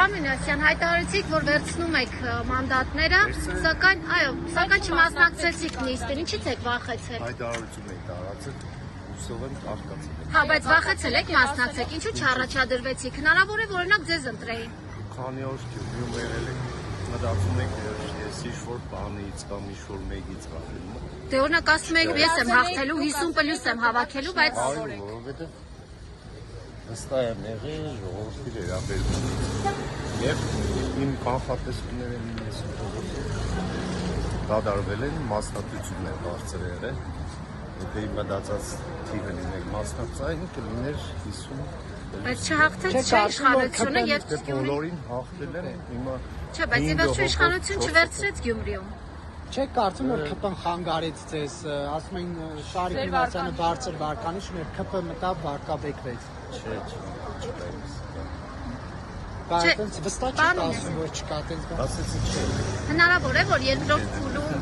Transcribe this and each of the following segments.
Պարոն Մինասյան, հայտարարեցիք, որ վերցնում եք մանդատները, սակայն չմասնակցեցիք նիստին, ինչից եք վախեցել։ Հայտարարություն եք տարածել, հուսով եմ արկածել։ Հա, բայց վախեցել եք մասնակցեք, ինչու չառաջադրվեցիք, հնարավոր է, որ օրինակ ձեզ ընտրեին։ Քանի օր Գյումրիում եղել եք, մտածում եք ես ինչ-որ բանից կամ ինչ-որ մեկից վախենում եմ։ Դե օրինակ ասում եք, ես եմ հաղթելու, 50+ եմ հավաքելու, բայց որովհետև հստակ եմ եղել ժողովրդի վերաբերյալ եւ իմ կանխատեսումները նույնիսկ դադարվել են, մասնակցություններ բարձր եղել։ Եթե իմ մտածած թիվը լիներ մասնակցային, կլիներ 50։ բայց չհաղթեց չէ իշխանությունը եւ բոլորին հաղթել են հիմա։ Չէ, բայց ի վերջո իշխանություն չվերցրեց Գյումրիում։ Չեք կարծում որ ԿՊ-ն խանգարեց ձեզ, ասում են Շարիկ Մինասյանը բարձր վարկանիշ ուներ, ԿՊ մտավ վարկաբեկվեց։ Չէ, Բայց վստահ չեք ասում որ չկա այդպես բան։ ասեցի չէ։ Հնարավոր է, որ երկրորդ փուլում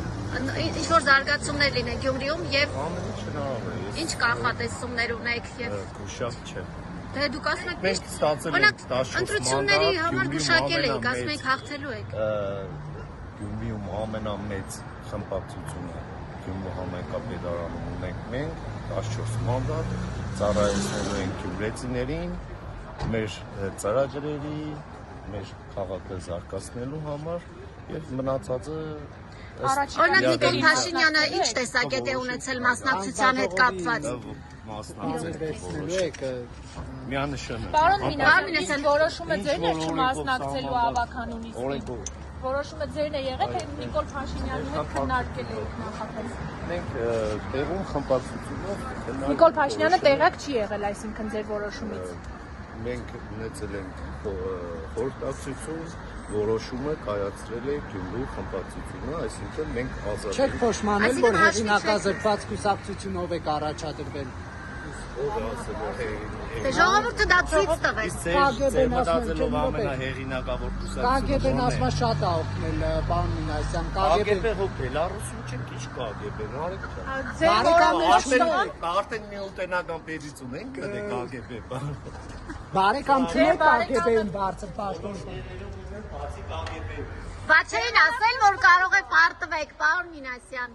ինչ-որ զարգացումներ լինեն Գյումրիում եւ Ամեն ինչ հնարավոր է։ ինչ կանխատեսումներ ունեք եւ Գուշակ չէ։ դե դուք ասում եք Մենք ստացել ենք 14 ընտրությունների համար գուշակել եք, ասում եք հաղթելու եք։ Գյումրիում ամենամեծ խմբակցությունը Գյումրու համայնքապետարանում ունենք մենք 14 մանդատ, ծառայեցնելու ենք գյումրեցիներին, մեր ծրագրերի, մեր քաղաքը զարգացնելու համար եւ մնացածը Օրինակ Նիկոլ Փաշինյանը ինչ տեսակետ է ունեցել մասնակցության հետ կապված։ Միանշան է։ Պարոն Մինասյան, որոշումը ձերն է չմասնակցելու ավականունից։ Որոշումը ձերն է եղել, թե Նիկոլ Փաշինյանի հետ քննարկել եք նախապես։ Մենք տեղում խմբակցությունով Նիկոլ Փաշինյանը տեղակ չի եղել, այսինքն ձեր որոշումից։ Մենք ունեցել ենք խորհրդակցություն, որոշումը կայացրել է Գյումրու խմբակցությունը, այսինքն մենք ազատ Չեք փոշմանել որ հեղինակազրկված կուսակցությունով եք առաջադրվել։ Դե ժողովուրդը դա ցույց տվեց։ Ձեր մտածելով ամենահեղինակավոր կուսակցությունը։ ԿԳԲ-ն ասма շատ է օգնել պարոն Մինասյան, ԿԳԲ հո Բելարուսում չէ, քիչ ԿԳԲ-ն արեք։ Արդեն մի ուտենական պետություն ենք դե ԿԳԲ բան։ Բարեկամ չունեք ԿԳԲ-ին բարձր պաշտոն։ Բաց չէին ասել, որ կարող է պարտվեք, պարոն Մինասյան։